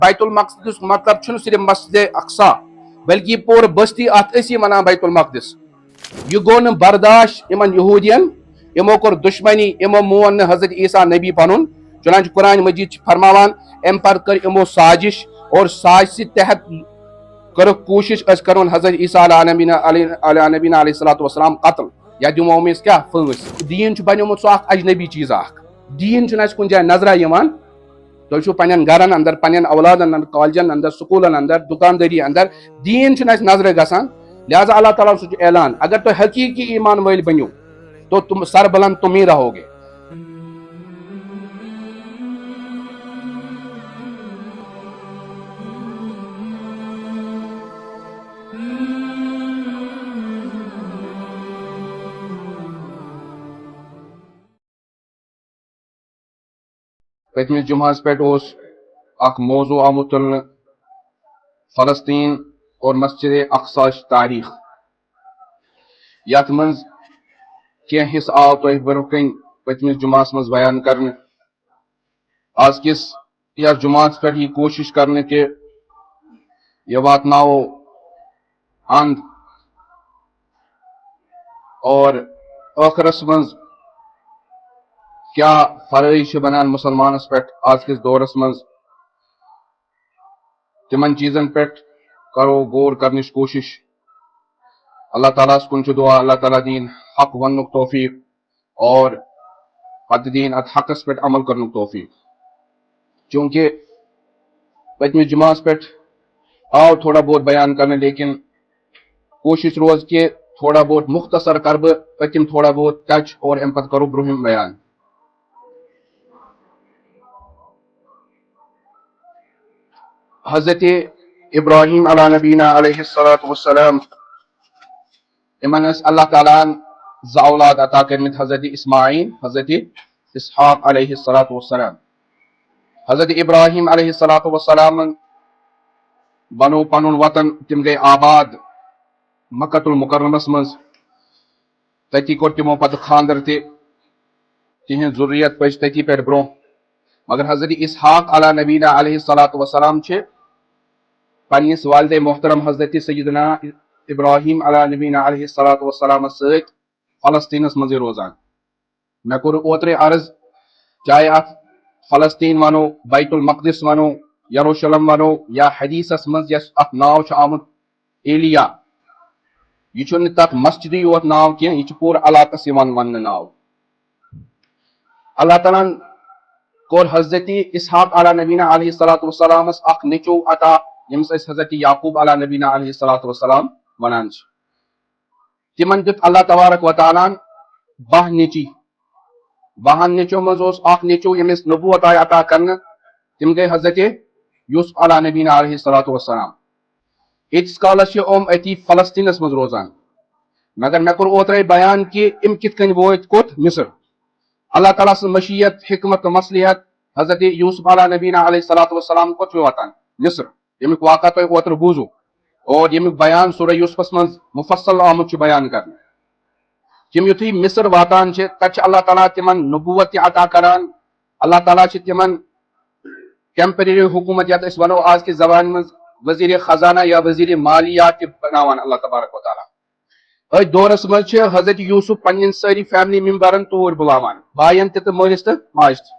بیت المقدس مطلب چھُنہٕ صرف مسجد اقصا بلکہ یہ پور بستی ات اسی ونان بیت المقدس. یہ گو نہٕ برداشت یمن یہودین، یمو کور دشمنی، یمو مون نہٕ حضرت عیسیٰ نبی پنن. چنانچہ قرآن مجید فرماوان ام پر کر یمو سازش اور سازش تحت کر کوشش اس کرون حضرت عیسیٰ علیہ نبینا علیہ الصلوۃ والسلام قتل یا دمو امس کیا پھٲنٛسۍ. دین چھُ بنیومُت سُہ اکھ اجنبی چیز اکھ. دین چھُنہٕ اسہِ کُنہِ جایہِ نظرا یِوان. تُہۍ چھُو پننٮ۪ن گرن اندر، پننٮ۪ن اولادن اندر، کالجن اندر، سکوٗلن اندر، دکاندٲری اندر. دین چھُنہٕ اسہِ نظرِ گژھان. لہذا اللہ تعالیٰ سُہ چھُ اعلان اگر تُہۍ حقیقی ایمان وٲلۍ بٔنِو تو تم سربلند تم ہی رہو گے. پٔتمِس جمعہس پٮ۪ٹھ اوس اکھ موضوع آمُت تُلنہٕ فلسطین اور مسجد اقصاچ تاریخ. یتھ منٛز کینٛہہ حصہٕ آو تۄہہِ برٛونٛہہ کَنۍ پٔتمِس جمعہس منٛز بیان کرنہٕ. آزکِس یتھ جمعہس پٮ۪ٹھ یہِ کوٗشش کرنہٕ کہِ یہِ واتناوو انٛد اور ٲخرس منٛز کیا فرٲیض چھِ بنان مسلمانس پٮ۪ٹھ آزکِس دورس منٛز تمن چیزن پٮ۪ٹھ کرو غور کرنٕچ کوٗشش. اللہ تعالیٰ ہس کُن چھُ دعا اللہ تعالیٰ دین حق وننُک توفیق اور پتہٕ دین اتھ حقس پٮ۪ٹھ عمل کرنُک توفیق. چوٗنکہِ پٔتمِس جمعہس پٮ۪ٹھ آو تھوڑا بہت بیان کرنہٕ لیکن کوٗشش روز کہِ تھوڑا بہت مختصر کر بہٕ پٔتِم تھوڑا بہت ٹچ اور امہِ پتہٕ کرو برٛونٛہِم بیان. حضرت ابراہیم علیٰ نبینا علیہ الصلوۃ والسلام یمن ٲسۍ اللہ تعالیٰ ہن زٕ اولاد عطا کٔرمٕتۍ حضرت اسماعیل، حضرت اسحاق علیہ الصلوۃ والسلام. حضرت ابراہیم علیہ الصلوۃ والسلامن بنوو پنُن وطن، تِم گٔے آباد مکۃ المکرمس منٛز. تتی کوٚر تِمو پتہٕ خاندر تہِ، تِہنٛز ضروٗریت پٔچ تٔتی پٮ۪ٹھ برٛونٛہہ. مگر حضرت اسحاق علیٰ نبینا علیہ الصلوۃ والسلام چھِ پننس والدے محترم حضرت سیدنا ابراہیم علیٰ نبینا علیہ الصلوۃ والسلامس سۭتۍ فلسطینس منٛزٕے روزان. مےٚ کوٚر اوترے عرض چاہے اتھ فلسطین ونو، بیت المقدس ونو، یروشلم ونو یا حدیثس منٛز یس اتھ ناو چھُ آمُت ایلیا، یہ چھُنہٕ تتھ مسجدٕے یوت ناو کینٛہہ، یہ چھُ پوٗرٕ علاقس یِوان وننہٕ ناو. اللہ تعالیٰ ہن کوٚر حضرت اسحاق علیٰ نبینا علیہ الصلوۃ والسلامس اکھ نیٚچوٗ عطا ییٚمِس أسۍ حضرت یعقوب علیٰ نبینا علیہ الصلوۃ والسلام ونان چھِ. تِمن دیُت اللہ تبارک و تعالیٰ ہن 12 نیٚچِی. 12 نیٚچوٗ منٛز اوس اکھ نیٚچوٗ ییٚمِس نبوت آیہِ عطا کرنہٕ، تِم گٔے حضرت یوسف علیٰ نبینا علیہ الصلوۃ والسلام. ییٖتِس کالس چھِ یِم أتی فلسطینس منٛز روزان. مگر مےٚ کوٚر اوترے بیان کہِ یِم کِتھ کٔنۍ وٲتۍ کوٚت؟ مصر. اللہ تعالیٰ سٕنٛز مشیت، حکمت تہٕ مصلحت حضرت یوسف علیٰ نبینا علیہ الصلوۃ والسلام کوٚت چھُ واتان؟ مصر. ییٚمیُک واقعہ تۄہہِ اوترٕ بوٗزوٕ اور ییٚمیُک بیان سورہ یوسفس منٛز مفصل آمُت چھُ بیان کرنہٕ. تِم یُتھُے مصر واتان چھِ تتہِ چھِ اللہ تعالیٰ تِمن نبوت تہِ عطا کران. اللہ تعالیٰ چھِ تِمن ٹیمپرری حکوٗمت یتھ أسۍ ونو آز کہِ زمانہِ منٛز وزیٖرِ خزانہ یا وزیٖرِ مالیات تہِ بناوان اللہ تبارک و تعالیٰ. أتھۍ دورس منٛز چھِ حضرت یوسف پننٮ۪ن سٲری فیملی ممبرن توٗرۍ بُلاوان، باین تہِ تہٕ مٲلِس تہٕ ماجہِ تہِ.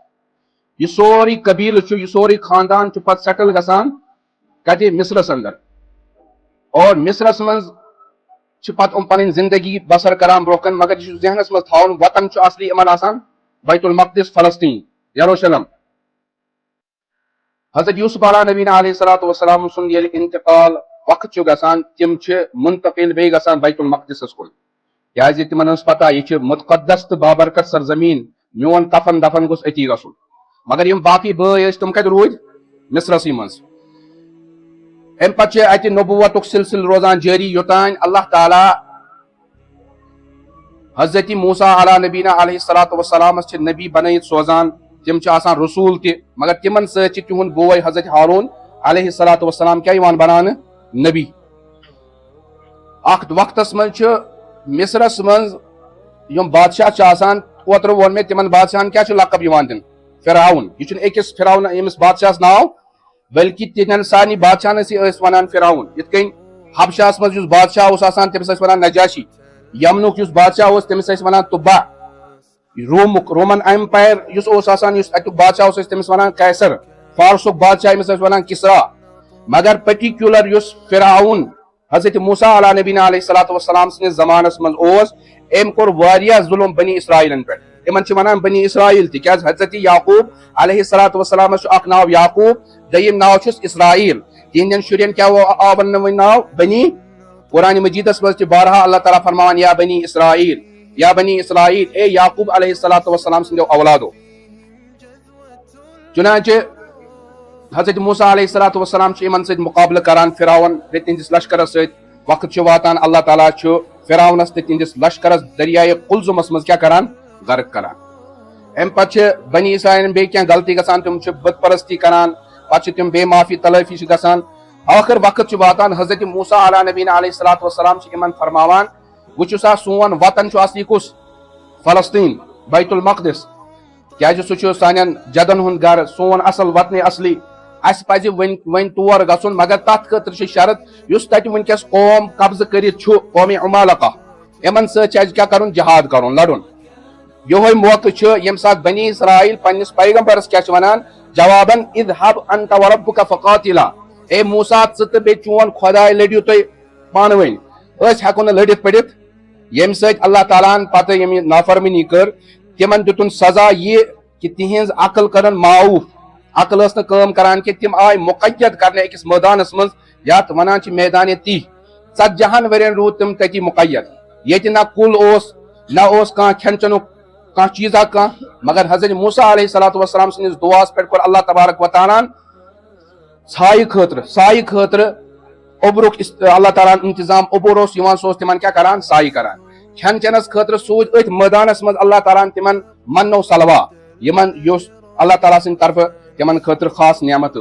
یہ سورُے قبیٖلہٕ چھُ، یہ سورُے خاندان چھُ پتہٕ سیٹل گژھان کتہِ؟ مصرس اندر. اور مصرس منٛز چھِ پتہٕ یِم پنٕنۍ زندگی بسر کران برٛونٛہہ کن. مگر یہ چھُ ذہنس منٛز تھاوُن وطن چھُ اصلی یِمن آسان بیت المقدس، فلسطین، یروشلم. حضرت یوسف علیٰ نبینا علیہ الصلوۃ والسلام سُنٛد ییٚلہِ انتقال وقت چھُ گژھان تِم چھِ منتقل بیٚیہِ گژھان بیت المقدسس کُن، کیازِ تِمن ٲس پتہ یہِ چھِ مُقدس تہٕ بابرکت سرزمیٖن، میون کفن دفن گوٚژھ أتی گژھُن. مگر یِم باقٕے بٲے ٲسۍ تِم کتہِ روٗدۍ؟ مصرسٕے منٛز. امہِ پتہٕ چھِ اتہِ نبوتُک سلسلہٕ روزان جٲری یوٚتانۍ اللہ تعالیٰ حضرت موسیٰ علیٰ نبینا علیہ الصلوۃ والسلامس چھِ نبی بنٲیِتھ سوزان. تِم چھِ آسان رسوٗل تہِ، مگر تِمن سۭتۍ چھِ تِہُنٛد بوے حضرت ہارون علیہ الصلوۃ والسلام کیٛاہ یِوان بناونہٕ؟ نبی. اکھ وقتس منٛز چھُ مصرس منٛز یِم بادشاہ چھِ آسان، اوترٕ ووٚن مےٚ تِمن بادشاہن کیٛاہ چھُ لقب یِوان دِنہٕ؟ فرعون. یہِ چھُنہٕ أکِس فرعون ییٚمِس بادشاہس ناو بلکہ تہن سارے بادشاہن ونان فرعون یت کن حبشاہس مز بادشاہ تمس ونان نجاشی یمنک بادشاہ تمس ونان تبع رومن ایمپائر اتک بادشاہ تمس ونان قیصر فارسک بادشاہ یمس ونان کسرا مگر پرٹیکولر فرعون حضرت موسیٰ علیہ نبینا علیہ الصلوۃ والسلام سندس زمانس مز ام کور واریاہ ظلم بنی اسرائیلن پہ امن ونان بنی اسرائیل تکیاز حضرت یعقوب علیہ الصلوۃ والسلام اخ ناو یعقوب دیم ناو چھس اسرائیل تہندین شرین کیا آو ون ناو بنی قرآن مجیدس مز بارہا اللہ تعالیٰ فرمان یا بنی اسرائیل اے یعقوب علیہ الصلوۃ والسلام سندو اولادو چنانچہ حضرت موسیٰ علیہ الصلوۃ والسلام امن ست مقابلہ کران فرعون تہندس لشکرس ست وقت واتان اللہ تعالیٰ فرعونس تہندس لشکرس دریائے قلزمس مز کیا کران غرق کران ام پتہ بنی اسرائیل بی کیا غلطی گژھان تم بت پرستی کران پتہ تم بے معافی تلافی گژھان آخر وقت واتان حضرت موسیٰ علیہ نبینا علیہ الصلوۃ والسلام امن فرماوان وچھا سون وطن اصلی کس فلسطین بیت المقدس کیا سہ سان جدن ہند گھر سون اصل وطن اصلی اس پہ ون تور گھن مگر تر خاطر شرط اس تت ونکس قوم قبضہ کرت قوم عمالقہ امن ست کیا کرن جہاد کرن لڑن یہ موقع یم سات بنی اسرائیل پنس پیغمبرس کیا ونان جوابن اذهب انت وربك فقاتلا اے موسیٰ ژٕ بے چون خدائے لڑیو تھی پان ون ہیکو لڑت پڑت یم ست اللہ تعالیٰ پتہ یم نافرمنی کر تمن دتن سزا یہ کہ تہذ عقل کرن معاوف عقل اس کام کران کہ تم آئی مقید کرنے اکس میدانس مز یات ونان میدان تی 40 ورین روٗد تم تتی مقید یہ نہ کل نہ کھان کھین چنک کھانا چیزا مگر حضرت موسیٰ علیہ الصلوۃ والسلام سندس دعاس پہ اللہ تبارک و تعالیٰ سائے خاطر اوبرک اللہ تعالیٰ انتظام اوبر سہ تمن کیا کران سائے کران کھین چینس خاطر سوز ات میدانس مز اللہ تعالیٰ تمن منو سلوا یمن اللہ تعالیٰ سند طرف تمن خاطر خاص نعمت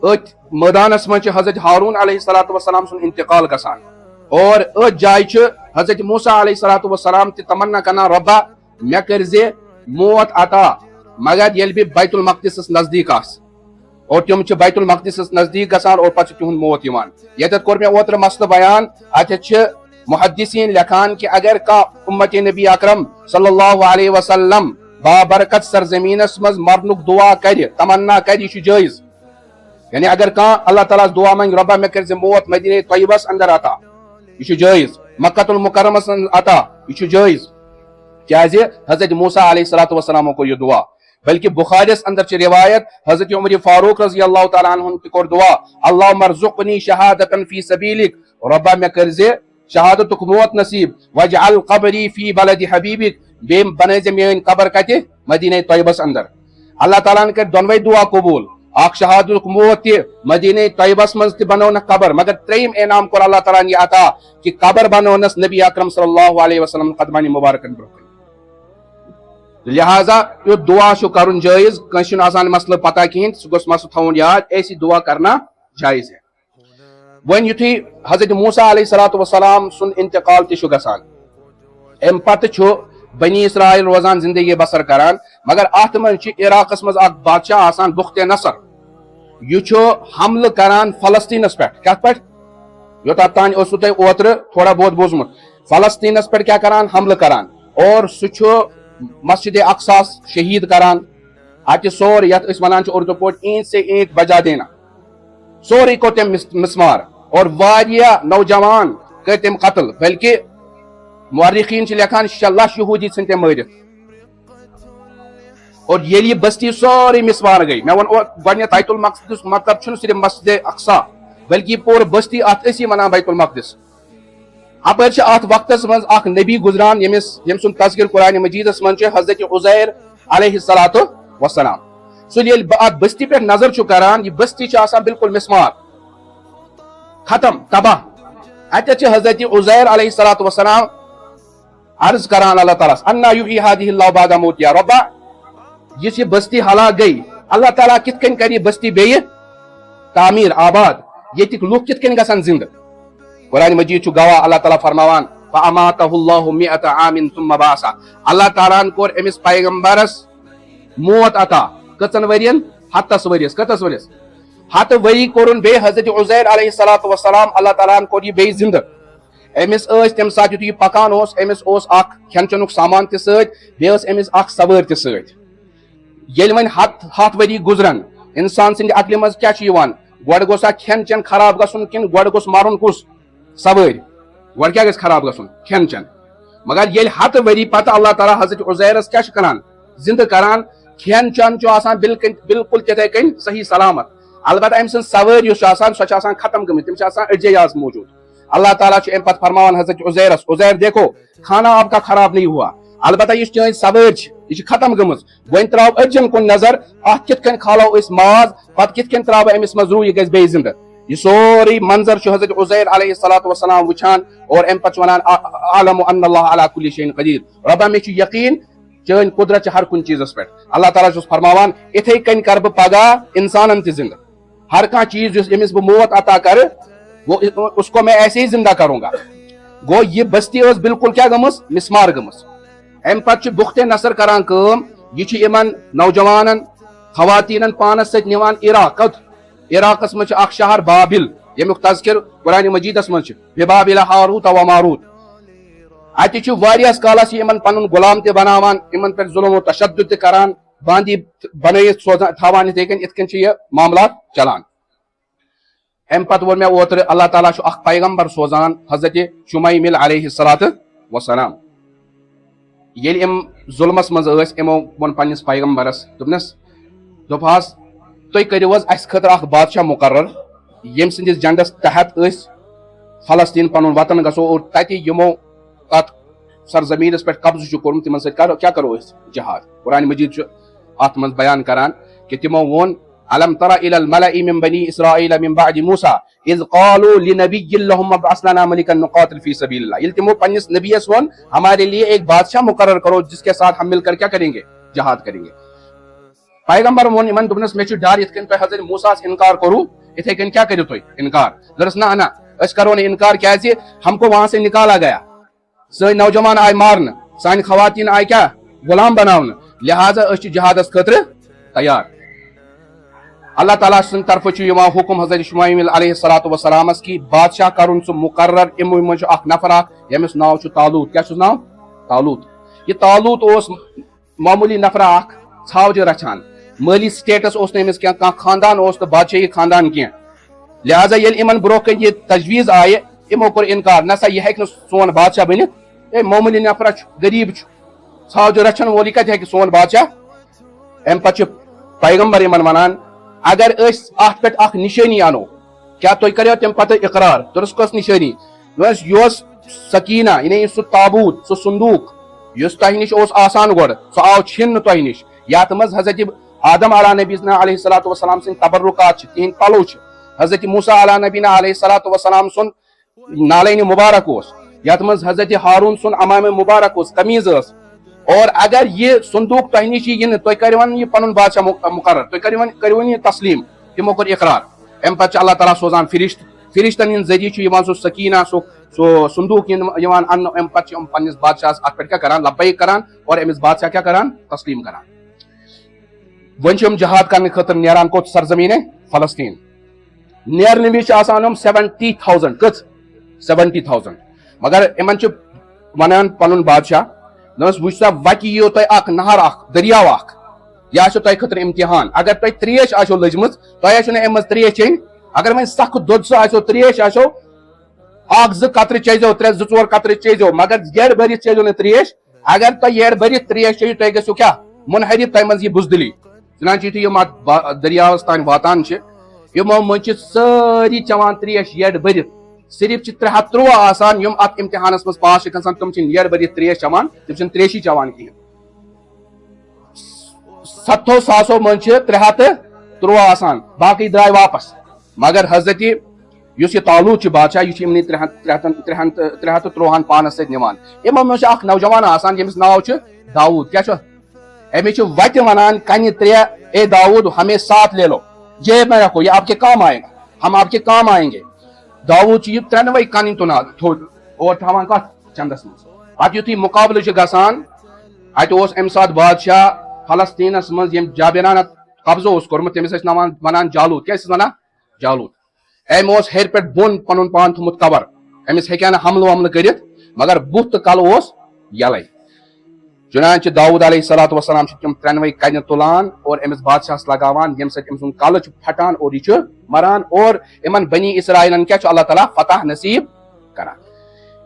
ات میدانس مز حضرت ہارون علیہ الصلوۃ والسلام سن انتقال گسان اور ات جائے حضرت موسیٰ علیہ الصلوۃ والسلام تمنا کرنا ربا مے کر موت عطا مگر یل بھی بیت المقدس نزدیک اور تم بیت المقدس نزدیک گسان اور پتہ تہد موت یت کور مے اوتر مسئلہ بیان اتھ محدثین لکھان کہ اگر کا امت نبی اکرم صلی اللہ علیہ وسلم بابرکت سرزمینس مز مرنک دعا کر تمنا کر یہ جائز یعنی اگر کان اللہ تعالیٰ دعا منگ ربا مے کر موت مدینہ طیبس اندر عطا یہ جائز مکۃ المکرمس عطا یہ جائز کیازِ حضرت موسیٰ علیہ الصلوۃ والسلام کو یہ دعا بلکہ بخارس اندر روایت حضرت عمر فاروق رضی اللہ تعالیٰ عنہ کور دعا اللہم ارزقنی شہادتا فی سبیلک ربا مے کر شہادتک موت نصیب واجعل قبری فی بلد حبیبک بیم بنائے میری قبر کتہ مدینہ طیبس اندر اللہ تعالیٰ کر دونوے دعا قبول اخ شہادتک موت تہ مدینہ طیبس مز تہ بنونک قبر مگر تریم انعام کور اللہ تعالیٰ یہ عطا کہ قبر بنونس نبی اکرم صلی اللہ علیہ وسلم قدمانی مبارکن برکن لہذا یہ دعا کرن جائز کنس آسان مسئلہ پتہ کہین سہ گوس مسئلہ تھون یاد ایسی دعا کرنا جائز ہے ون یتھی حضرت موسیٰ علیہ الصلوۃ والسلام سن انتقال تہ گژھان ام پتہ بنی اسرائیل روزان زندگی بسر کران مگر ات من عراقس مز اخ بادشاہ آسان بخت نصر یہ حملہ کران فلسطینس پہ کت پہ یوتھ تان تہ اوتر تھوڑا بہت بوزمت فلسطینس پہ کیا کران حملہ کران اور سہ مسجد اقصا شہید کران اتہ سور یت ونان اردو پوٹ اینٹ سے اینٹ بجا دینا سوری کو تم مسمار اور واریاہ نوجوان کر تم قتل بلکہ مورخین لکھان 6 لچھ یہودی ژھن تم مارت اور یل یہ بستی سوری مسمار گئی میں ون گۄڈنیتھ بیت المقدس مطلب چھُنہٕ صرف مسجد اقصا بلکہ پور بستی ات اسی ونان بیت المقدس اپر ات وقتس مز اخ نبی گزران یم سن تذکر قرآن مجیدس من حضرت عزیر علیہ الصلوۃ والسلام سہ یل ات بستی پہ نظر کران یہ بستی بالکل مسمار ختم تباہ اتھ حضرت عزیر علیہ الصلوۃ والسلام عرض کران اللہ تعالیٰ انا یحیی هذه اللہ بعد موتها ربا یہ بستی ہلاک گئی اللہ تعالیٰ کت کن کر بستی بیہ تعمیر آباد یتک لوگ کت کن گژھن زندہ قرآن مجید گواہ اللہ تعالیٰ فرماوان فاماتہ اللہ 100 عام ثم بعثہ اللہ تعالیٰ کور امس پیغمبرس موت عطا کتن ورین 7 ورس کتس ورس ہتھ وری کورن بے حضرت عزیر علیہ الصلوۃ والسلام اللہ تعالیٰ کور یہ بے زندہ امس تم سات یہ پکان امس اخ کھین چنک سامان تہ ست بیس امس اخ سوار تہ ست یل ون ہتھ وری گزرن انسان سند عقل مز کیا گوڑ گوسا کھین چین خراب گھن کن گوڑ گوس مرن کس سوار گوڑ کیا گھس خراب گھن کھین چین مگر یل ہتھ وری پتہ اللہ تعالیٰ حضرت عزیرس کیا کران زندہ کران کھین چین آسان بالکل تتھے کن صحیح سلامت البتہ ام سن سوار سو ختم گمت تم اڑجے یاز موجود اللہ تعالیٰ ام پتہ فرماوان حضرت عزیرس عزیر دیکھو کھانا آپ کا خراب نہیں ہوا البتہ یہ چین سوار یہ ختم گمز ون تراو اڑجن کن نظر ات کت کن کھالو اس ماز پتہ کت کن تراو امس مز روح یہ گژھِ بیٚیہِ زندہ یہ سوری منظر حضرت عزیر علیہ الصلوۃ والسلام وچھان اور ام پتہ ونان عالم ان اللہ علی کل شیء قدیر ربا مے چھ یقین چٲنۍ قدرت ہر کن چیزس پہ اللہ تعالیٰ چھس فرماوان اتھے کن کر بہ پگہ انسانن تہ زندہ ہر کانٛہہ چیز جس امس بہ موت عطا کر وہ اس کو میں ایسے ہی زندہ کروں گا گو یہ بستی اس بالکل کیا گمس مسمار گمس ام پتہ بخت نصر کران کام یہ امن نوجوانن خواتین پانس ست نوان عراقس مجھ اخ شہر بابل یمیک تذکر قرآن مجیدس مجھ ببابل ہاروت و ماروت اتہ واریاہس کالس یہ پن غلام تہ بناوان ان پہ ظلم و تشدد تہ کران باندی بنائت سوزان تھاوان ات کن یہ معاملات چلان ام پتہ وون مے اوتر اللہ تعالیٰ اخ پیغمبر سوزان حضرت شمیمل علیہ الصلوۃ والسلام یل ام ظلمس مز امو ون پنس پیغمبرس دپہس تھی کرو اس خاطر اخ بادشاہ مقرر یم سندس جنڈس تحت فلسطین پن وطن گھو اور تتہ یمو ات سرزمینس پہ قبضہ کورمت تمن ست کیا کرو جہاد قرآن مجید ات من بیان کران کہ تمو وون الم تر الى الملأ من بني اسرائيل من بعد موسى اذ قالوا لنبي لهم ابعث لنا ملكا نقاتل في سبيل الله یلتمو پنس نبیس ون ہمارے لیے ایک بادشاہ مقرر کرو جس کے ساتھ ہم مل کر کیا کریں گے جہاد کریں گے پیغمبر ون ان دپنس مے چھ ڈر یت کن تہ حضرت موسیٰ انکار کرو اتھے کن کیا کرو تھی انکار درس نہ اس کرو نہ انکار کیازِ ہم کو وہاں سے نکالا گیا سن نوجوان آئے مارن سان خواتین آئے کیا غلام بناون لہذا اس جہادس خاطر تیار اللہ تعالیٰ سن طرف حکم حضرت شمیمل علیہ الصلوۃ والسلام کی بادشاہ کرن سہ مقرر امو من اخ نفر یمس ناو چھ طالوت کیا چھ ناو طالوت یہ طالوت اس معمولی نفر اخ ژھاوجہ رچھان مالی سٹیٹس اس نمس کیا خاندان اس تو بادشاہی خاندان کی لہذا یل امن برو کن یہ تجویز آئے امو کور انکار نسا یہ ہیک سون بادشاہ بنت معمولی نفر غریب ژھاوجہ رچھن وولی کتہ ہیک سون بادشاہ ام پتہ پیغمبر امن ونان اگر اس ات پہ اخ نشانی انو کیا تھی کرو تم پتہ اقرار درس کس نشانی یس سکینہ یعنی سہ تابوت سہ صندوق اس تہ نش آسان گوڑ سہ آو چھن تہ نش یات مز حضرت آدم علیٰ نبینا علیہ الصلوۃ والسلام سن تبرکات تہند پلو حضرت موسیٰ علیٰ نبینا علیہ الصلوۃ والسلام سن نالین مبارک یات مز حضرت ہارون سن امام مبارک قمیض اور اگر یہ صندوق تہ نش یہ تھی کرون یہ پن بادشاہ مقرر تھی کرون یہ تسلیم تمو کور اقرار ام پتہ اللہ تعالیٰ سوزان فرشتن ہند ذریعہ سہ سکینہ سہ صندوق ان ام پتہ پنس بادشاہس ات پہ کیا کران لبیک کران اور امس بادشاہ کیا کران تسلیم کران ون جہاد کرنے خاطر نیران کوت سرزمین فلسطین نیرنے وز آسان 70,000 کت 70,000 مگر امن ونان پن بادشاہ دس وچ سا وتہ یو تہ اخ نہر اخ دریاو اخ یہ آسو تہ خاطر امتحان اگر تہ تریش آسو لجمت تہ آسو نہ ام تریش چین اگر وۄنۍ سخت دۄد سُہ آسو تریش آسو اکھ زٕ قطرٕ چیزو ترٛےٚ زٕ ژور قطرٕ چیزو مگر یڑ بٔرِتھ چیزو نہٕ تریش اگر تۄہہِ یڑ بٔرِتھ تریش چیٚیِو تۄہہِ گژھِو کیٛاہ منحرف تۄہہِ منٛز یہِ بُزدِلی جناب چھِ یُتھُے یِم اتھ دریاوس تانۍ واتان چھِ یِمو منٛز چھِ سٲری چٮ۪وان تریش یڑ بٔرِتھ صرف چھِ 313 آسان یِم اتھ امتحانس منٛز پاس چھِ گژھان تِم چھِنہٕ یڑ بٔرِتھ تریش چٮ۪وان تِم چھِنہٕ تریشی چٮ۪وان کِہینۍ 700 ساسو منٛز چھِ 313 آسان باقٕے درٛاے واپس مگر حضرت یُس یہِ طالوت چھُ بادشاہ یہِ چھُ یِمنٕے 313 پانس سۭتۍ نِوان یِمو منٛز چھُ اکھ نوجوان آسان ییٚمِس ناو چھُ داوٗد کیٛاہ چھُ أمِس چھِ وتہِ ونان کنہِ 3 اے داوٗد ہمیں ساتھ لے لو جیب میں رکھو یہ آپ کے کام آئے گا ہم آپ کے کام آئیں گے داوٗد چھُ یہِ 3 کنہِ تُلان تھوٚد اور تھاوان کتھ چندس منٛز پتہٕ یُتھُے مُقابلہٕ چھُ گژھان اتہِ اوس امہِ ساتہٕ بادشاہ فلسطیٖنس منٛز ییٚمۍ جابرانہ قبضہ کورمت تمس ونان جالوت کیا ونان جالوت ام ہر پہ بون پن پان تھومت کور امس ہیکہ حملہ وملہ کرت مگر بت تو کل یلے چنانچہ داؤد علیہ الصلوۃ والسلام تم ترنوے کنہ تلان اور امس بادشاہ لگاوان یم سۭتۍ أمۍ سُنٛد کلہ پھٹان اور یہ مران اور امن بنی اسرائیلن کیا اللہ تعالیٰ فتح نصیب کران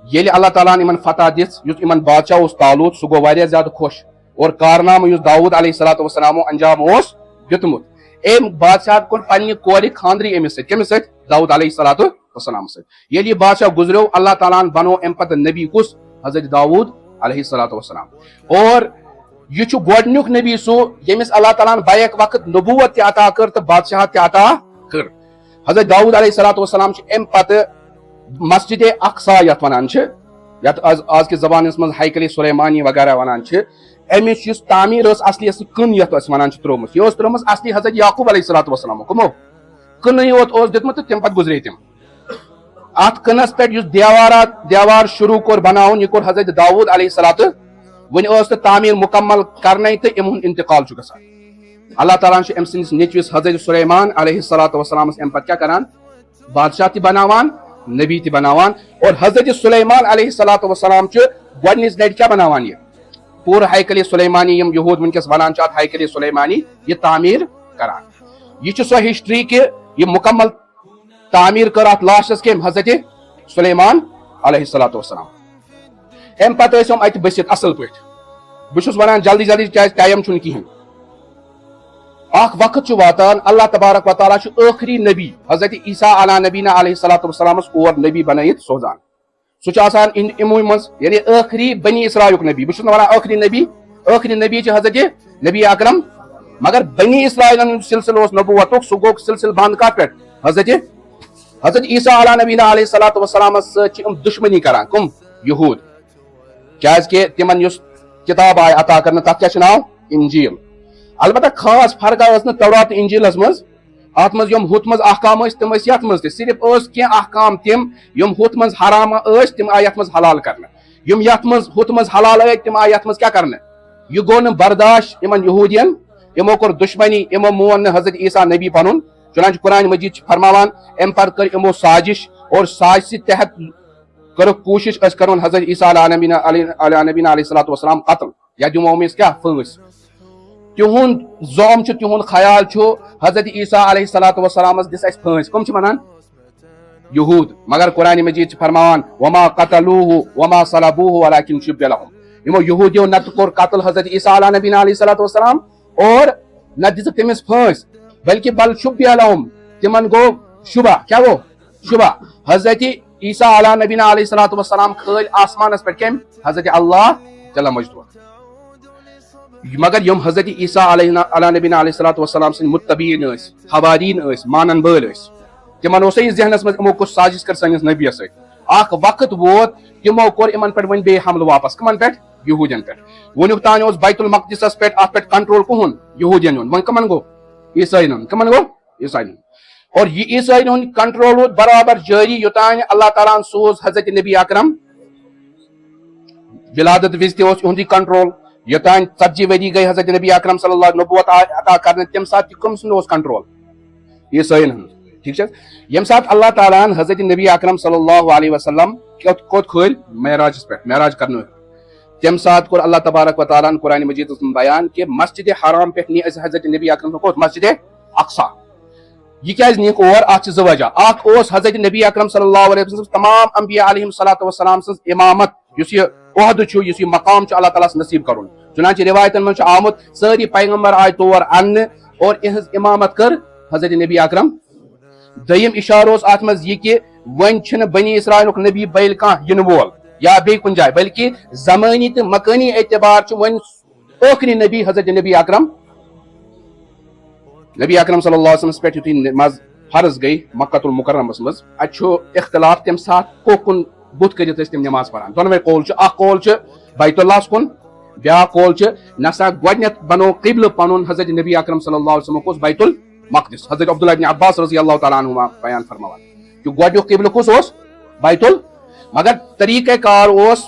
ییٚلہِ اللہ تعالیٰ ان فتح دِژ یُس یمن بادشاہ اوس طالوت سُہ گوٚو واریاہ زیادٕ خۄش اور کارنامہ یُس داؤد علیہ الصلوۃ والسلامو انجام اوس دیُتمُت أمۍ بادشاہ کوٚر پننہِ کورِ خاندری أمِس سۭتۍ کٔمِس سۭتۍ داؤد علیہ الصلوۃ والسلام سۭتۍ ییٚلہِ یہِ بادشاہ گُزریو اللہ تعالیٰ ہن بنو امہِ پتہٕ نبی کُس حضرت داؤد علیہ الصلوۃ والسلام اور یہ گۄڈنیُک نبی سُہ ییٚمِس اللہ تعالیٰ ہن بیک وقت نبوت تہِ عطا کٔر تہٕ بادشاہت تہِ عطا کٔر حضرت داؤد علیہ الصلوۃ والسلام چھِ امہِ پتہٕ مسجد اقصا یتھ ونان چھِ یتھ آز کِس زبانس منٛز ہیکل سلیمانی وغیرہ ونان چھِ امِچ یُس تعمیٖر ٲس اصلی ٲس کٕن یتھ أسۍ ونان چھِ ترٲومٕژ یہِ ٲس ترٲومٕژ اصلی حضرت یعقوب علیہ الصلوۃ والسلامو کٕمو کٕنٕے یوت اوس دیُتمُت تہٕ تمہِ پتہٕ گُزرے تِم اتھ کٕنس پٮ۪ٹھ یُس دیوار شروع کوٚر بناوُن یہِ کوٚر حضرت داؤد علیہ الصلوۃ وۄنۍ ٲس نہٕ تعمیٖر مکمل کرنے تہٕ أمۍ ہُنٛد انتقال چھُ گژھان اللہ تعالیٰ چھُ أمۍ سٕنٛدِس نیٚچوِس حضرت سلیمان علیہ الصلوۃ والسلامس امہِ پتہٕ کیاہ کران بادشاہ تہِ بناوان نبی تہِ بناوان اور حضرت سلیمان علیہ الصلوۃ والسلام چھُ گۄڈنِچ لٹہِ کیاہ بناوان یہِ پوٗرٕ ہیکل سلیمانی یم یہود ونکس ونان چھِ اتھ ہیکل سلیمانی یہ تعمیٖر کران یہ چھِ سۄ ہسٹری کہ یہ مکمل تعمیٖر کٔر اتھ لاسٹس کٔمۍ حضرت سلیمان علیہ الصلوۃ والسلام امہِ پتہٕ ٲسۍ یِم اتہِ بٔسِتھ اصل پٲٹھۍ بہٕ چھُس ونان جلدی جلدی کیازِ ٹایم چھُنہٕ کِہیٖنۍ اکھ وقت چھُ واتان اللہ تبارک و تعالیٰ چھُ ٲخری نبی حضرت عیسیٰ علیٰ نبینا علیہ الصلوۃ والسلامس اور نبی بنٲیِتھ سوزان سُہ چھُ آسان یِموٕے منٛز یعنی ٲخری بنی اسرائیلُک نبی بہٕ چھُس نہٕ ونان ٲخری نبی چھِ حضرت نبی اکرم مگر بنی اسرائیلن ہُنٛد سلسلہٕ اوس نبوتُک سُہ گوٚو سلسلہٕ بنٛد کتھ پٮ۪ٹھ حضرت عیسیٰ علیٰ نبینا علیہ الصلوۃ والسلامس سۭتۍ چھِ یِم دُشمنی کران کٕم یہوٗد کیازِ کہ تِمن یُس کتاب آیہِ عطا کرنہٕ تتھ کیاہ چھُ ناو انجیل البتہ خاص فرقہ ٲس نہٕ تورات تہٕ انجیلس منٛز اتھ منٛز یِم ہُتھ منٛز احکام ٲسۍ تِم ٲسۍ یتھ منٛز تہِ صرف ٲس کینٛہہ احکام تِم یِم ہُتھ منٛز حرام ٲسۍ تِم آیہِ یتھ منٛز حلال کرنہٕ یِم یتھ منٛز ہُتھ منٛز حلال ٲسۍ تِم آیہِ یتھ منٛز کیاہ کرنہٕ یہ گوٚو نہٕ برداشت یِمن یہوٗدین یِمو کوٚر دُشمنی یِمو مون نہٕ حضرت عیسیٰ نبی بنُن چنانچہ قرآن مجید چھُ فرماوان امہِ پتہٕ کٔر یِمو سازش اور سازشہِ تحت کٔرٕکھ کوٗشش أسۍ کرون حضرت عیسیٰ علیٰ نبینا علیہ الصلوۃ والسلام قتل یا دِمو أمِس کیاہ پھٲنٛسۍ تِہُنٛد زوم چھُ تِہُنٛد خیال چھُ حضرت عیسیٰ علیہ الصلوۃ والسلامس دِژ اَسہِ پھٲنٛسۍ کٕم چھِ ونان یہوٗد مگر قرآن مجید چھُ فرماوان وما قتلوٗہُ وما صلبوٗہُ ولکن شُبِّہ لَہُم یِمو یہوٗدیو نتہٕ کوٚر قتل حضرت عیسیٰ علیٰ نبینا علیہ الصلوۃ والسلام اور نہ دِژٕکھ تٔمِس پھٲنٛسۍ بلکہ بل شُبِّہ لَہُم تِمن گوٚو شُبہ کیاہ گوٚو شُبہ حضرت عیسیٰ علیٰ نبینا علیہ الصلوۃ والسلام کھٲلۍ آسمانس پٮ۪ٹھ کٔمۍ حضرت اللہ جل مجدہ مگر یم حضرت عیسیٰ علیہ نبینا علیہ الصلوۃ والسلام سٕنٛدۍ مُتبعیٖن ٲسۍ حوارین ٲسۍ مانن وٲلۍ ٲسۍ تِمن اوسے یہِ ذہنس منٛز یِمو کُس سازش کٔر سٲنِس نبیس سۭتۍ اکھ وقت ووت تِمو کوٚر یِمن پٮ۪ٹھ وۄنۍ بیٚیہِ حملہٕ واپس کٕمن پٮ۪ٹھ یہوٗدین پٮ۪ٹھ وُنیُک تانۍ اوس بیت المقدسس پٮ۪ٹھ اتھ پٮ۪ٹھ کنٹرول کُہُنٛد یہوٗدین ہُنٛد وۄنۍ کٕمن گوٚو عیسٲین ہُنٛد کٕمن گوٚو عیسٲین ہُنٛد اور یہ عیسٲین ہُنٛد کنٹرول روٗد برابر جٲری یوٚتانۍ اللہ تعالیٰ ہن سوز حضرت نبی اکرم ولادت وِزِ تہِ اوس یِہُنٛدُے کنٹرول یوٚتانۍ 40 ؤری گٔے حضرت نبی اکرم صلی اللہ نبوت عطا کرنہٕ تمہِ ساتہٕ تہِ کٔمۍ سُنٛد اوس کنٹرول عیسٲین ہُنٛد ٹھیٖک چھا ییٚمہِ ساتہٕ اللہ تعالیٰ ہن حضرت نبی اکرم صلی اللہ علیہ وسلم کوٚت کھٲلۍ معراجس پٮ۪ٹھ معراج کرنٲوۍ تمہِ ساتہٕ کوٚر اللہ تبارک و تعالیٰ ہن قرآن مجیدس منٛز بیان کہ مسجد حرام پٮ۪ٹھ نی اسہِ حضرت نبی اکرم کوٚت مسجد اقصا یہ کیازِ نِیکھ اور اتھ چھِ 2 وجہ اکھ اوس حضرت نبی اکرم صلی اللہ علیہ وسلم تمام انبیاء علیہم الصلوۃ والسلام سٕنٛز امامت یُس یہِ عہدٕ چھُ یُس یہِ مقام چھُ اللہ تعالیٰ ہس نصیٖب کرُن چنانچہ روایتن منٛز چھُ آمُت سٲری پیغمبر آیہِ تور اننہٕ اور یِہنٛز امامت کٔر حضرت نبی اکرم دوٚیِم اِشارٕ اوس اتھ منٛز یہِ کہِ وۄنۍ چھُنہٕ بنی اسرائیلُک نبی بیٚیہِ کانٛہہ یِنہٕ وول یا بیٚیہِ کُنہِ جایہِ بلکہ زمٲنی تہٕ مکٲنی اعتبار چھُ وۄنۍ ٲخری نبی حضرت نبی اکرم صلی اللہ علیہ وسلمس پٮ۪ٹھ یُتھُے نماز فرض گٔے مکۃ المکرمس منٛز اتہِ چھُ اختلاف تمہِ ساتہٕ کُن بُتھ کٔرِتھ ٲسۍ تِم نماز پران دۄنوے قول چھُ اکھ قول چھُ بیت اللہس کُن بیاکھ قول چھُ نسا گۄڈٕنیتھ بنوو قبلہٕ پنُن حضرت نبی اکرم صلی اللہ علیہ وسلم اوس بیت المقدس حضرت عبداللہ ابن عباس رضی اللہ تعالیٰ عنہما بیان فرماوان کہ گۄڈنیُک قبلہٕ کُس اوس بیت مگر طریقہ کار اوس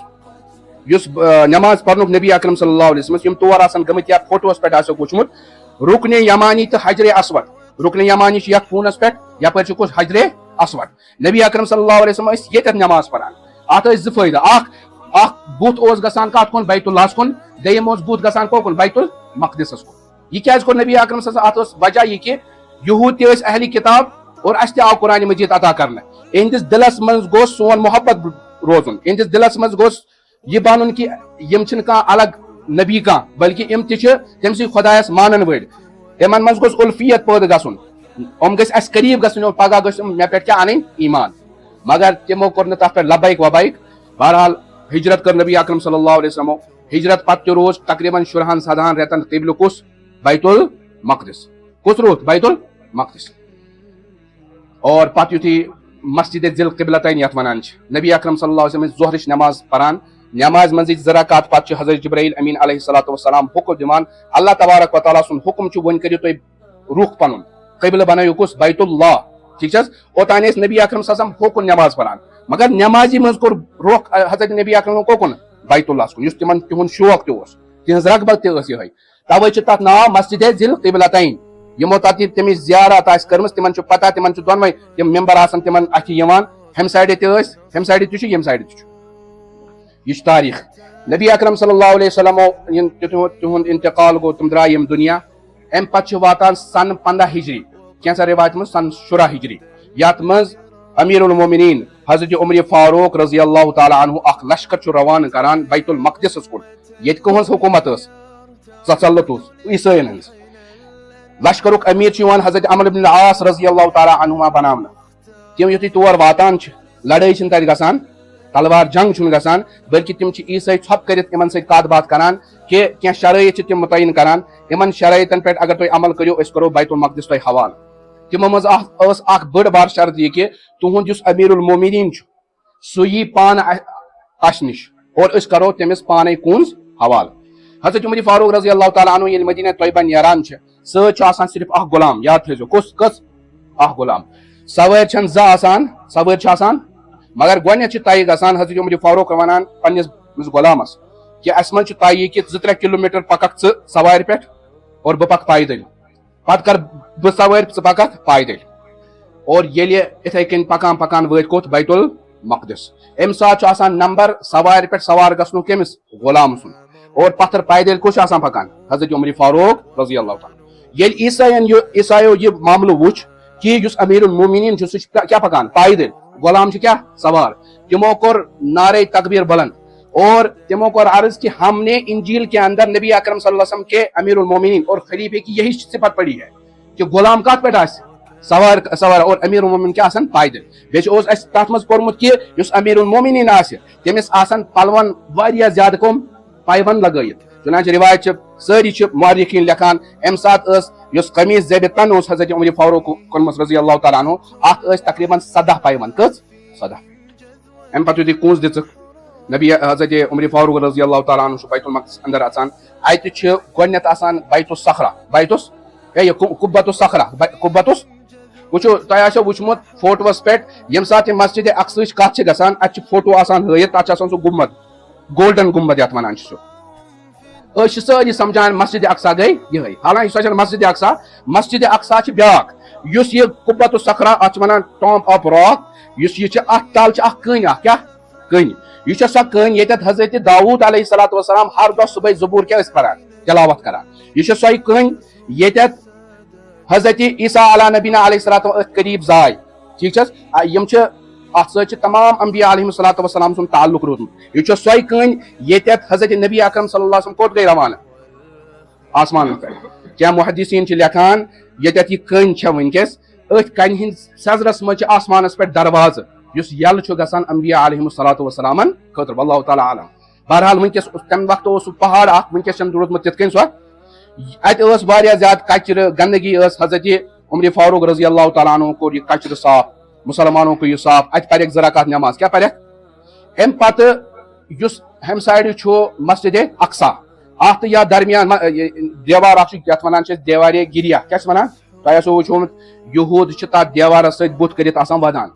یُس نماز پرنُک نبی اکرم صلی اللہ علیہ وسلم یِم تور آسان گٔمٕتۍ یا فوٹوس پٮ۪ٹھ آسیو وٕچھمُت رکن یمانی تو حجر اسود رکن یمانی یت فونس پہ یپر کس حجر اسود نبی اکرم صلی اللہ علیہ وسلم یت نماز پران ات زٕ فٲیدٕ اکھ بُتھ اوس گژھان کتھ کُن بیت اللہ کُن دوٚیِم اوس بُتھ گژھان کۄکُن بیت المقدسس کُن یہ کیٛازِ کوٚر نبی اکرم صلی اللہ علیہ وسلم ات وجہ یہ کہ یہود تہِ ٲسۍ اہلی کتاب اور اس تہِ آو قرآن مجید عطا کرنہٕ اہندس دلس منٛز گوٚژھ سون محبت روزُن اہندس دلس منٛز گوٚژھ یہ بنُن کہ یم چھنہٕ کانٛہہ الگ نبی کانٛہہ بلکہ یم تہِ چھِ تٔمسٕے خۄدایس مانن وٲلۍ یمن منٛز گوٚژھ الفیت پٲدٕ گژھُن یِم گٔژھۍ اسہِ قریٖب گژھٕنۍ پگاہ گٔژھۍ مےٚ پٮ۪ٹھ کیٛاہ انٕنۍ ایمان مگر تمو کوٚر نہٕ تتھ پٮ۪ٹھ لبیک وبیک بہرحال ہجرت کر نبی اکرم صلی اللہ علیہ وسلم ہجرت پتہٕ تہِ روز تقریباً 16-17 رٮ۪تن قبلہٕ کُس بیت المقدس کُس روٗد بیت المقدس اور پتہٕ یُتھُے مسجد ذی القبلتین یتھ ونان چھِ نبی اکرم صلی اللہ علیہ وسلم ظہرٕچ نماز پران نماز منٛزٕچ 2 رکعت پتہٕ چھِ حضرت جبرائیل امین علیہ الصلوۃ والسلام حکم دِوان اللہ تبارک و تعالیٰ سُنٛد حکم چھُ وۄنۍ کٔرِو تُہۍ رُخ پنُن قبلہٕ بنٲیِو کُس بیت اللہ ٹھیک چھِ اوتانۍ ٲسۍ نبی اکرم صلی اللہ علیہ وسلم ہوکُن نماز پران مگر نمازی منٛز کوٚر رُخ حضرت نبی اکرم کوکُن بیت اللہ کُن یُس تِمن تِہُنٛد شوق تہِ اوس تِہنٛز رغبت تہِ ٲس یِہے توے چھُ تتھ ناو مسجد ذی القبلتین یِمو تتہِ تمِچ زیارت آسہِ کٔرمٕژ تِمن چھُ پتہ تِمن چھُ دۄنوے تِم ممبر آسان تِمن اتھِ یِوان ہمہِ سایڈٕ تہِ ٲسۍ ہمہِ سایڈٕ تہِ چھُ ییٚمہِ سایڈٕ تہِ چھُ یہ چھُ تاریخ نبی اکرم صلی اللہ علیہ وسلم تِہُنٛد انتقال گوٚو تِم درٛاے یِم دُنیا امہِ پتہٕ چھُ واتان سن 15 ہجری کینٛژن رِوایتن منٛز سن 16 ہجری یتھ منٛز امیر المومنین حضرت عمر فاروق رضی اللہ تعالیٰ عنہ اکھ لشکر چھُ روانہٕ کران بیت المقدسس کُن ییٚتہِ کٕہٕنٛز حکوٗمت ٲس تسلط اوس عیسٲیَن ہٕنٛز لشکرُک امیر چھُ یِوان حضرت عمر بن العاص رضی اللہ تعالیٰ عنہما بناونہٕ تِم یُتھُے تور واتان چھِ لڑٲے چھِنہٕ تتہِ گژھان تلوار جنگ چھُنہٕ گژھان بلکہ تِم چھِ عیسٲے ژھۄپہٕ کٔرِتھ یِمن سۭتۍ کتھ باتھ کران کہ کینٛہہ شرٲیط چھِ تِم مُتعین کران یِمن شرٲیطن پٮ۪ٹھ اگر تُہۍ عمل کٔرِو أسۍ کرو بیت المقدس تۄہہِ حوالہٕ تِمو منٛز ٲس اکھ بٔڑ بار شرط یہِ کہ تُہُنٛد یُس امیر المومنین چھُ سُہ یی پانہٕ اسہِ نِش اور أسۍ کرو تٔمِس پانے کوٗنٛز حوالہٕ حضرت عمر فاروق رضی اللہ تعالیٰ عنہ ییٚلہِ مدینہ طیبہ نیران چھِ سۭتۍ چھُ آسان صرف اکھ غلام یاد تھٲیزیو کُس اکھ غلام سوٲرۍ چھنہٕ 2 آسان سوٲرۍ چھِ آسان مگر گۄڈنیتھ چھِ طے گژھان حضرت عمر فاروق ونان پننس غلامس کہ اسہِ منٛز چھُ طے یہِ کہ 2-3 کلوٗمیٹر پککھ ژٕ سوارِ پٮ۪ٹھ اور بہٕ پکہٕ پایدٔلۍ پتہٕ کر بہٕ سوٲرۍ ژٕ پککھ پایدٔلۍ اور ییٚلہِ اِتھے کٔنۍ پکان پکان وٲتۍ کوٚت بیت المقدس امہِ ساتہٕ چھُ آسان نمبر سوارِ پٮ۪ٹھ سوار گژھنُک کٔمِس غلام سُنٛد اور پتھر پایدٔلۍ کُس چھُ آسان پکان حضرت عمر فاروق رضی اللہ تعالیٰ ییٚلہِ عیسایو یہ معاملہٕ وُچھ کہ یُس امیر المومنین چھُ سُہ چھُ کیٛاہ پکان پایدٔلۍ غلام چھُ کیٛاہ سوار تِمو کوٚر نعرے تکبیر بلند اور تِمو کوٚر عرض کہ ہم نے انجیل کے اندر نبی اکرم صلی اللہ علیہ وسلم کے امیر المومنین اور خلیفے کی یہی صفت پڑی ہے کہ غلام کتھ پٮ۪ٹھ آسہِ سوار اور امیر المومنین کیٛاہ آسان پایدٔلۍ بیٚیہِ چھُ اوس اسہِ تتھ منٛز پوٚرمُت کہ یُس امیر المومنین آسہِ تٔمِس آسان پلون واریاہ زیادٕ کٕم پایونٛد لگٲیِتھ چنانچہ روایت چھِ سٲری چھِ مؤرخیٖن لیکھان امہِ ساتہٕ ٲس یُس قمیٖض زیبہِ تن اوس حضرت عمر فاروق کوٚرمُت رضی اللہ تعالیٰ عنہ اتھ ٲسۍ تقریباً 17 پایونٛد کٔژ 17 امہِ پتہٕ یُتھُے کونٛس دِژٕکھ نبی حضرت عمر فاروق رضی اللہ تعالیٰ عنہ چھُ بیت المقدس اندر اژان اتہِ چھِ گۄڈنیتھ آسان بیت قبتُس وٕچھو تۄہہِ آسیو وٕچھمُت فوٹوس پٮ۪ٹھ ییٚمہِ ساتہٕ یہِ مسجد اقصاہٕچ کتھ چھِ گژھان اتہِ چھُ فوٹو آسان ہٲیِتھ تتھ چھُ آسان سُہ گُمبد گولڈن گُمبد یتھ ونان چھِ سُہ أسۍ چھِ سٲری سمجھان مسجد اقصا گٔے یِہے حالانکہ سۄ چھنہٕ مسجد اقصا چھِ بیاکھ یُس یہِ قبۃ الصخرا اتھ چھِ ونان ٹاپ آف راک یُس یہِ چھِ اتھ تل چھِ اکھ کٔنۍ اکھ کیٛاہ کٔنۍ یہِ چھِ سۄ کٔنۍ ییٚتٮ۪تھ حضرت داوٗد علیہ الصلوۃ والسلام ہر دۄہ صبحٲے زبوٗر کیٛاہ ٲسۍ پران تلاوت کران یہِ چھِ سۄے کٔنۍ ییٚتٮ۪تھ حضرت عیسیٰ علیٰ نبیٖنہ علیہ الصلوۃ أتھۍ قریٖب زاے ٹھیٖک چھِ حظ یِم چھِ اتھ سۭتۍ چھِ تمام انبیا علیہ الصلوۃ والسلام سُنٛد تعلق روٗدمُت یہِ چھِ سۄے کٔنۍ ییٚتٮ۪تھ حضرت نبی اکرم صلی اللہ علیہ وسلم کوٚت گٔے روانہٕ آسمانن پٮ۪ٹھ کینٛہہ محدثیٖن چھِ لیکھان ییٚتٮ۪تھ یہِ کٔنۍ چھےٚ وٕنکیٚس أتھۍ کنہِ ہٕنٛدۍ سیزرس منٛز چھِ آسمانس پٮ۪ٹھ دروازٕ یُس یلہٕ چھُ گژھان انبیا علیہم الصلوۃ والسلامن خٲطرٕ واللہ تعالیٰ عالم بہرحال ونکیٚس تمہِ وقتہٕ اوس سُہ پہاڑ اکھ ونکیٚس چھُنہٕ روٗدمُت تِتھ کٔنۍ سۄ اتہِ ٲس واریاہ زیادٕ کچرٕ گندگی ٲس حضرت عمر فاروق رضی اللہ تعالیٰ عنہ کوٚر یہِ کچرٕ صاف مسلمانو کوٚر یہِ صاف اتہِ پرٮ۪کھ 2 رکعت نماز کیٛاہ پرٮ۪کھ امہِ پتہٕ یُس ہمہِ سایڈٕ چھُ مسجد اقصا اتھ یا درمیان دیوار اکھ چھُ یتھ ونان چھِ أسۍ دیوارے گریا کیٛاہ چھِ ونان تۄہہِ آسیو وٕچھمُت یہوٗد چھِ تتھ دیوارس سۭتۍ بُتھ کٔرِتھ آسان ودان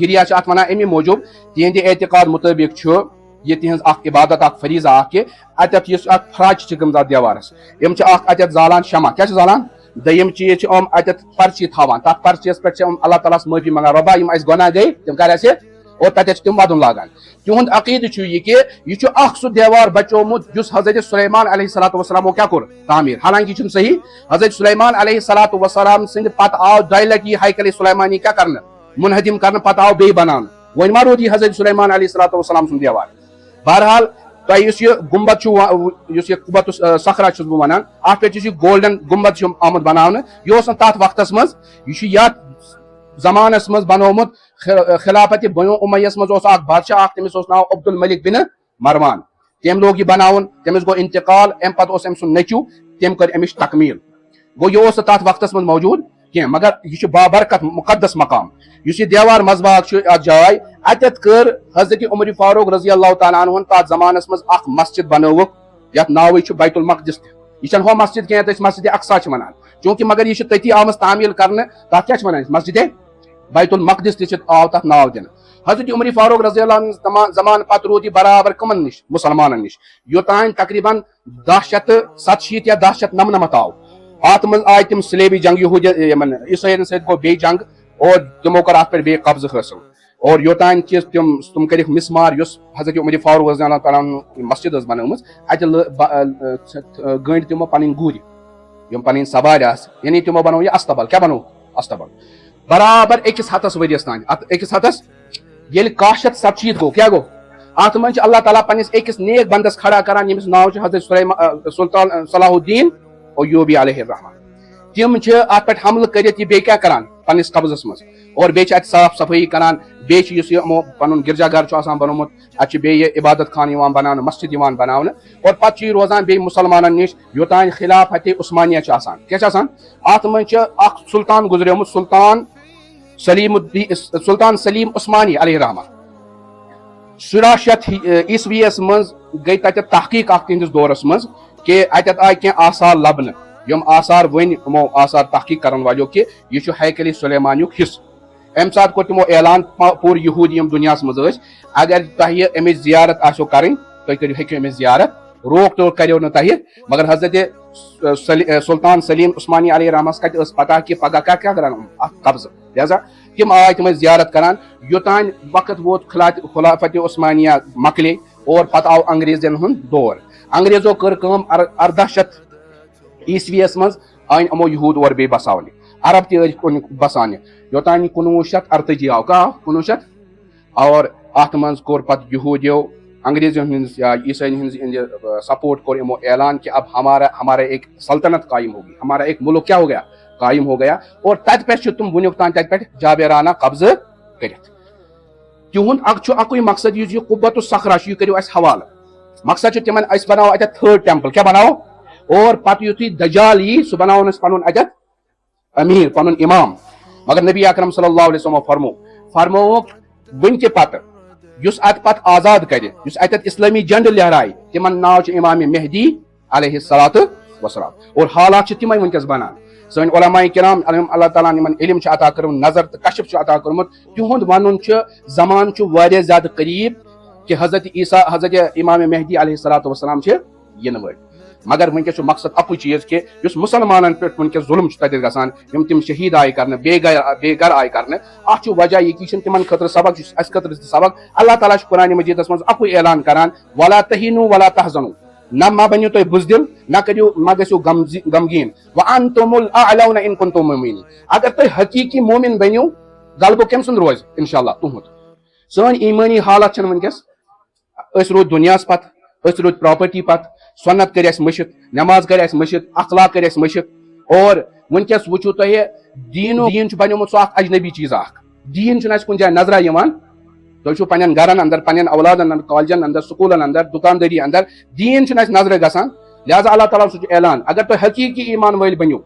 گریا چھِ اتھ ونان امہِ موٗجوٗب تِہنٛدِ اعتقاد مُطٲبق چھُ یہ تہذ اخ عبادت اخ فریضہ اخ کہ اتت یس اخ فراچ چھ گمزات دیوارس یم چھ اخ اتت زالان شمع کیا چھ زالان دیم چیز چھ اتت پرچی تھاوان تات پرچیس پہ اللہ تعالیٰ معافی منگان ربا یم اس گناہ گئی تم کر اسے اور تتہ تم ودن لاگان تہد عقید یہ کہ یہ اخ سہ دیوار بچومت جس حضرت سلیمان علیہ الصلوۃ والسلام کیا کور تعمیر حالانکہ یہ صحیح حضرت سلیمان علیہ الصلوۃ والسلام سند پتہ آو دۄیہِ لٹہِ یہ ہیکل سلیمانی کیا کرنا منہدم کرنا پتہ آو بیٚیہِ بناونہٕ وۄنۍ ما روٗد یہ حضرت سلیمان علیہ الصلوۃ والسلام سُنٛد دیوار بہرحال تۄہہِ یُس یہ گُمبد چھُ یُس یہ قُبۃ الصخرہ چھُس بہٕ ونان اتھ پٮ۪ٹھ یُس یہ گولڈن گُمبد چھُ آمُت بناونہٕ یہ اوس نہٕ تتھ وقتس منٛز یہ چھُ یتھ زمانس مز بنومت خلافت بنو امیس مز اخ بادشاہ اخ تمس ناو عبد الملک بن مروان تم لوگ یہ بناون تمس گو انتقال ام پتہ ام سن نیچو تم کر امش تکمیل گو یہ تات وقتس مز موجود کی مگر یہ بابرکت مقدس مقام اس یہ دیوار مزباغ جائے اتت کر حضرت عمر فاروق رضی اللہ تعالیٰ عنہ تات زمانس مز اخ مسجد بنوک یت ناوے بیت المقدس یہ ہو مسجد کی مسجد اقصا ونان چونکہ مگر یہ تتی آمت تعمیل کرنے تک کیا ونان مسجد بیت المقدس تہ آو تک ناو دن حضرت عمر فاروق رضی اللہ عنہ زمان پتہ رود یہ برابر کمن نش مسلمانن نش یوتان تقریباً 1067 یا 1099 آو ات من آئی تم سلیبی جنگ یہود عیسائین ست گو بی جنگ اور تمو کر ات پر بی قبضہ حاصل اور یوتان کہ تم کرک مسمار اس حضرت عمر فاروق رضی اللہ تعالیٰ مسجد بنوم ات گنڈ تمو پن گر یم پن سوار یعنی تمو بنو یہ استبل کیا بنو استبل برابر اکس ہتس ورس تان اکس ہتس یل 770 گو کیا گو ات من اللہ تعالیٰ پنس اکس نیک بندس کھڑا کران یمس ناو حضرت سلطان صلاح الدین ایوبی علیہ الرحمہ تم ات پہ حملہ کرت یہ کیا کران پنس قبضس مز اور بیچ ات صاف صفائی کران بیچ پن گرجا گھر بنومت ات بیٚیہِ عبادت خان بنانا مسجد بنانا اور پتہ روزان بیٚیہِ مسلمانن نش یوتان خلافت عثمانیہ کیا ات من اخ سلطان گزریومت سلطان سلیم عثمانی علیہ الرحمہ 87 عیسویس مز گئی تت تحقیق اخ تہندس دورس مز کہ اتت آئی کی آثار لبنہ یم آثار ون یمو آثار تحقیق کرن والو کہ یہ ہیکل سلیمانیک حصہ ام سات کو تمو اعلان پور یہودی یم دنیا مز اگر تہ امچ زیارت آسو کریں تھی کرو ہیکو امچ زیارت روک ٹوک کرو نا تہ مگر حضرت سلطان سلیم عثمانی علیہ رحمس کت پتہ کہ پگہ کیا کران قبضہ لہذا تم آئی تم زیارت کران یوتان وقت ووت خلافت عثمانیہ مکلے اور پتہ آو انگریزن ہند دور انگریزو کر کام 1800 عیسویس مز آئین امو یہود اور بی بساونہ عرب تہ بسانہ یوتان 1938 آو کا 1900 اور ات من کور پتہ یہودیو انگریزوں ہند یا عیسائین ہند سپورٹ کور امو اعلان کہ اب ہمارا ایک سلطنت قائم ہوگی ہمارا ایک ملک کیا ہو گیا قائم ہو گیا اور تت پہ تم ونیک تان تت پہ جابرانہ قبضہ کرت تہد اکوئی مقصد یہ قبۃ الصخرہ یہ کرو اس حوالہ مقصد تمن اس بناو اتت تھرڈ ٹیمپل کیا بناو اور پتہ یتھی دجال یہ سہ بناون پن اتت امیر پن امام مگر نبی اکرم صلی اللہ علیہ وسلم فرمو ون تہ پتہ اس ات پتہ آزاد کر اس اتت اسلامی جنڈ لہرائے تمن ناو امام مہدی علیہ الصلوۃ والسلام اور حالات تمے ونکس بنان سن علماء کرام اللہ تعالیٰ علم عطا کرم نظر تو کشف عطا کورمت تہد ون زمان واریاہ زیادہ قریب کہ حضرت عیسیٰ حضرت امام مہدی علیہ الصلوۃ والسلام ین ول مگر ونکس مقصد اکو چیز کہ اس مسلمانن پہ ونکس ظلم تت گژھان یم تم شہید آئی کرنے بے گھر آئی کرنے ات وجہ یہ کہ تمن خاطر سبق اس خاطر سبق اللہ تعالیٰ قرآن مجیدس مز اکو اعلان کران ولا تہینوا ولا تحزنوا نہ ما بنو تھی بزدل نہ کرو ما گھو غمگین وانتم الاعلون ان کنتم مؤمنین اگر تھی حقیقی مومن بنو غلبہ کم سند روز انشاءاللہ تہد سن ایمانی حالت ونکس اس رود دنیا پتہ اس رود پراپرٹی پتہ سنت کر مشت نماز کر مشت اخلاق کر مشت اور ونکس وچو تہ دین بنومت سو اجنبی چیز دین کن جائے نظرہ تھی پن گرن اندر پن اولادن اندر کالجن اندر سکولن اندر دکانداری اندر دین نظر گژھان لہذا اللہ تعالیٰ سو اعلان اگر تھی حقیقی ایمان ول بنو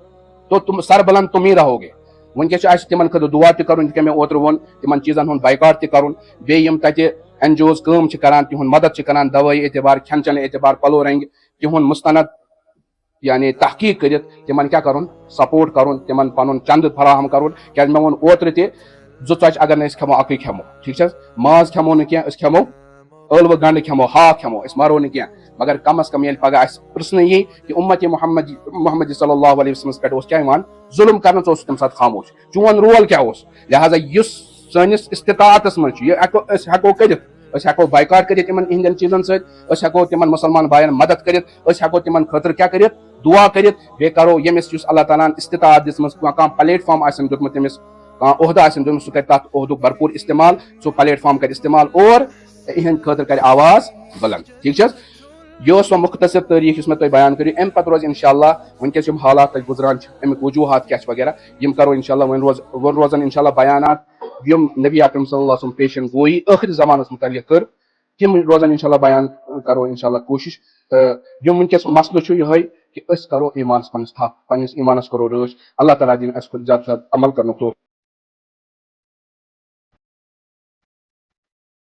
تو تم سربلند تم ہی رہو گے ونکس تمن خاطر دعا تہ کرن کہ میں اوتر وون تمن چیزن ہند بائیکاٹ تہ کرن بیٚیہِ تتہ این جی اوز کٲم کران تہند مدد کران دوائی اعتبار کھین چین اعتبار پلو رنگ تہند مستند یعنی تحقیق کرت تمن کیا کرن سپورٹ کرن تمن پن چند فراہم کرن کیا میں وون اوتر تہ زٕ ژۄچہِ اگر نہٕ أسۍ کھٮ۪مو اکٕے کھٮ۪مو ٹھیک چھ ماز کھٮ۪مو نہٕ کینٛہہ أسۍ کھٮ۪مو ٲلوٕ گنڈٕ کھٮ۪مو ہاکھ کھٮ۪مو أسۍ مارو نہٕ کینٛہہ مگر کم از کم ییٚلہِ پگہہ اَسہِ پرژھنہٕ یی کہِ اُمت محمد صلی اللہ علیہ وسلمس پٮ۪ٹھ اوس کیٛاہ یِوان ظُلم کرنہٕ ژٕ اوسُکھ تمہِ ساتہٕ خاموش چون رول کیٛاہ اوس لہٰذا یُس سٲنِس استطاعتس منٛز چھُ یہِ أسۍ ہٮ۪کو کٔرِتھ أسۍ ہٮ۪کو بایکاٹ کٔرِتھ یِمن یِہنٛدٮ۪ن چیٖزن سۭتۍ أسۍ ہٮ۪کو تِمن مُسلمان بایَن مدد کٔرِتھ أسۍ ہٮ۪کو تِمن خٲطرٕ کیٛاہ کٔرِتھ دعا کٔرِتھ بیٚیہِ کرو ییٚمِس یُس اللہ تعالیٰ ہن استطاعت دِژمٕژ کانٛہہ پلیٹ فارم آسن دیُتمُت تٔمِس کانٛہہ عہدٕ آسن دیُتمُت سُہ کرِ تتھ عہدُک بھرپوٗر استعمال سُہ پلیٹ فارم کرِ استعمال اور یِہنٛدِ خٲطرٕ کرِ آواز بلند ٹھیٖک چھِ حظ یہ سو مختصر تٲریٖخ یُس مےٚ تۄہہِ بیان کٔرِو اَمہِ پتہٕ روزِ انشاء اللہ وٕنکیٚس یِم حالات تَتہِ گُزران چھِ اَمیُک وجوٗہات کیٛاہ چھِ وغیرہ یِم کرو انشاء اللہ وۄنۍ روزن انشاء اللہ بیانات یِم نبی اکرم صلی اللہ علیہ وسلم پیشن گویی ٲخری زمانس متعلق کٔر تِم روزن انشاء اللہ بیان کرو انشاء اللہ کوٗشش تہٕ یِم وٕنکیٚس مسلہٕ چھُ یِہوے کہِ أسۍ کرو ایٖمانس پننِس تھپھ پننِس ایٖمانس کرو رٲچھ اللہ تعالیٰ دِنۍ اَسہِ کھۄتہٕ زیادٕ عمل کرنُک